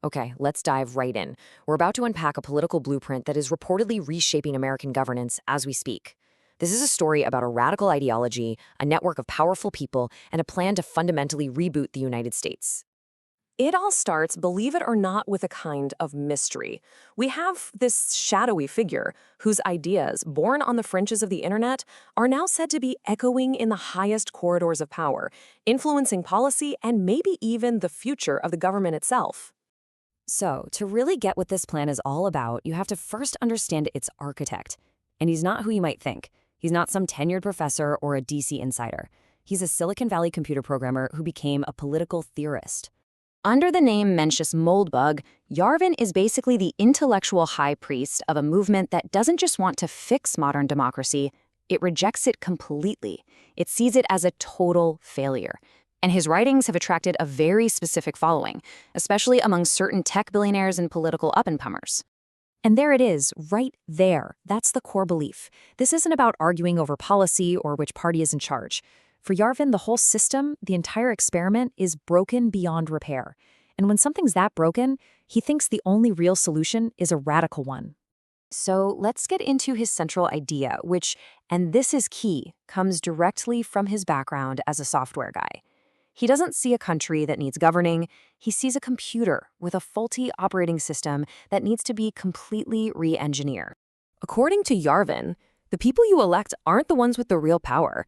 Okay, let's dive right in. We're about to unpack a political blueprint that is reportedly reshaping American governance as we speak. This is a story about a radical ideology, a network of powerful people, and a plan to fundamentally reboot the United States. It all starts, believe it or not, with a kind of mystery. We have this shadowy figure whose ideas, born on the fringes of the internet, are now said to be echoing in the highest corridors of power, influencing policy and maybe even the future of the government itself. So, to really get what this plan is all about, you have to first understand its architect. And he's not who you might think. He's not some tenured professor or a DC insider. He's a Silicon Valley computer programmer who became a political theorist. Under the name Mencius Moldbug, Yarvin is basically the intellectual high priest of a movement that doesn't just want to fix modern democracy, it rejects it completely. It sees it as a total failure. And his writings have attracted a very specific following, especially among certain tech billionaires and political up-and-comers. And there it is, right there. That's the core belief. This isn't about arguing over policy or which party is in charge. For Yarvin, the whole system, the entire experiment, is broken beyond repair. And when something's that broken, he thinks the only real solution is a radical one. So let's get into his central idea, which, and this is key, comes directly from his background as a software guy. He doesn't see a country that needs governing, he sees a computer with a faulty operating system that needs to be completely re-engineered. According to Yarvin, the people you elect aren't the ones with the real power.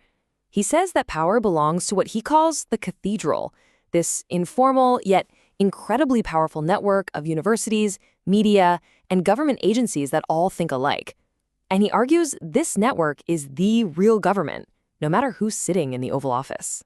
He says that power belongs to what he calls the cathedral, this informal yet incredibly powerful network of universities, media, and government agencies that all think alike. And he argues this network is the real government, no matter who's sitting in the Oval Office.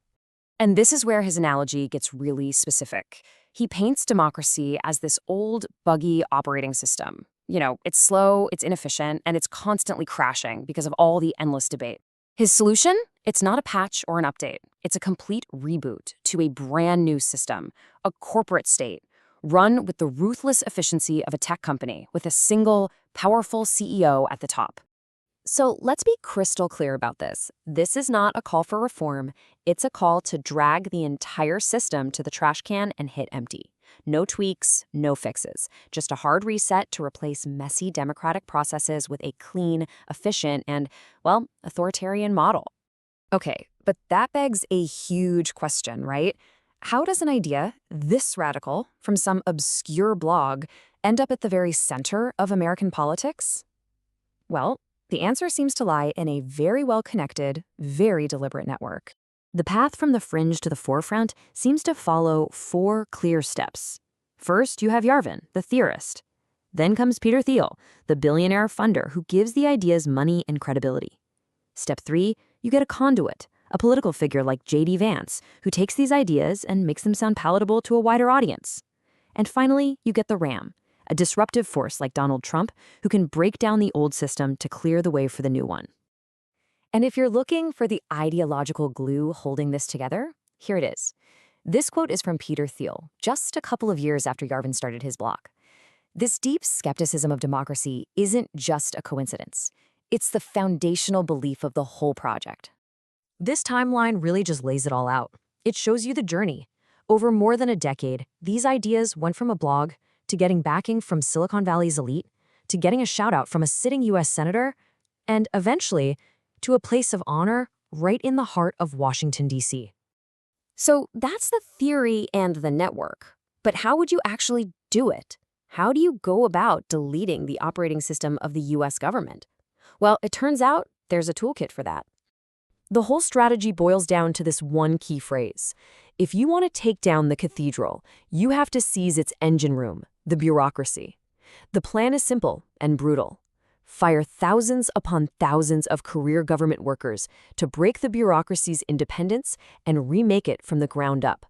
And this is where his analogy gets really specific. He paints democracy as this old, buggy operating system. You know, it's slow, it's inefficient, and it's constantly crashing because of all the endless debate. His solution? It's not a patch or an update. It's a complete reboot to a brand new system, a corporate state, run with the ruthless efficiency of a tech company with a single, powerful CEO at the top. So let's be crystal clear about this. This is not a call for reform. It's a call to drag the entire system to the trash can and hit empty. No tweaks, no fixes. Just a hard reset to replace messy democratic processes with a clean, efficient, and, well, authoritarian model. Okay, but that begs a huge question, right? How does an idea this radical from some obscure blog end up at the very center of American politics? Well, the answer seems to lie in a very well-connected, very deliberate network. The path from the fringe to the forefront seems to follow 4 clear steps. First, you have Yarvin, the theorist. Then comes Peter Thiel, the billionaire funder who gives the ideas money and credibility. Step 3, you get a conduit, a political figure like J.D. Vance, who takes these ideas and makes them sound palatable to a wider audience. And finally, you get the ram, a disruptive force like Donald Trump who can break down the old system to clear the way for the new one. And if you're looking for the ideological glue holding this together, here it is. This quote is from Peter Thiel, just a couple of years after Yarvin started his blog. This deep skepticism of democracy isn't just a coincidence. It's the foundational belief of the whole project. This timeline really just lays it all out. It shows you the journey. Over more than a decade, these ideas went from a blog to getting backing from Silicon Valley's elite, to getting a shout-out from a sitting U.S. senator, and eventually to a place of honor right in the heart of Washington, D.C. So that's the theory and the network. But how would you actually do it? How do you go about deleting the operating system of the U.S. government? Well, it turns out there's a toolkit for that. The whole strategy boils down to this one key phrase. If you want to take down the cathedral, you have to seize its engine room, the bureaucracy. The plan is simple and brutal. Fire thousands upon thousands of career government workers to break the bureaucracy's independence and remake it from the ground up.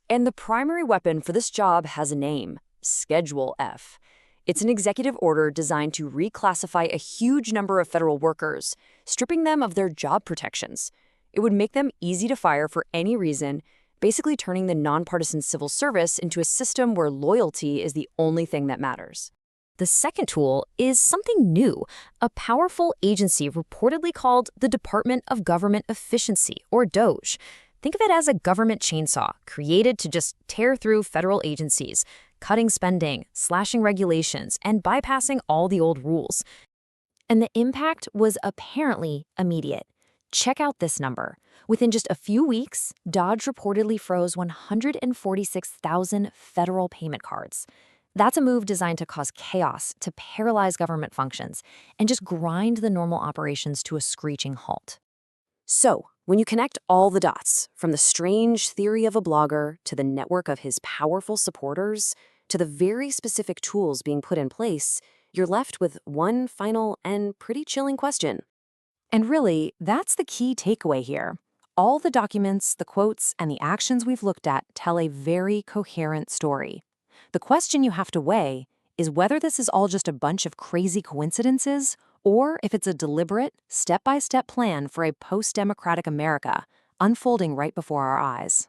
And the primary weapon for this job has a name, Schedule F. It's an executive order designed to reclassify a huge number of federal workers, stripping them of their job protections. It would make them easy to fire for any reason, basically turning the nonpartisan civil service into a system where loyalty is the only thing that matters. The second tool is something new, a powerful agency reportedly called the Department of Government Efficiency, or DOGE. Think of it as a government chainsaw created to just tear through federal agencies, cutting spending, slashing regulations, and bypassing all the old rules. And the impact was apparently immediate. Check out this number. Within just a few weeks, DOGE reportedly froze 146,000 federal payment cards. That's a move designed to cause chaos, to paralyze government functions, and just grind the normal operations to a screeching halt. So, when you connect all the dots, from the strange theory of a blogger to the network of his powerful supporters to the very specific tools being put in place, you're left with one final and pretty chilling question. And really, that's the key takeaway here. All the documents, the quotes, and the actions we've looked at tell a very coherent story. The question you have to weigh is whether this is all just a bunch of crazy coincidences or if it's a deliberate, step-by-step plan for a post-democratic America unfolding right before our eyes.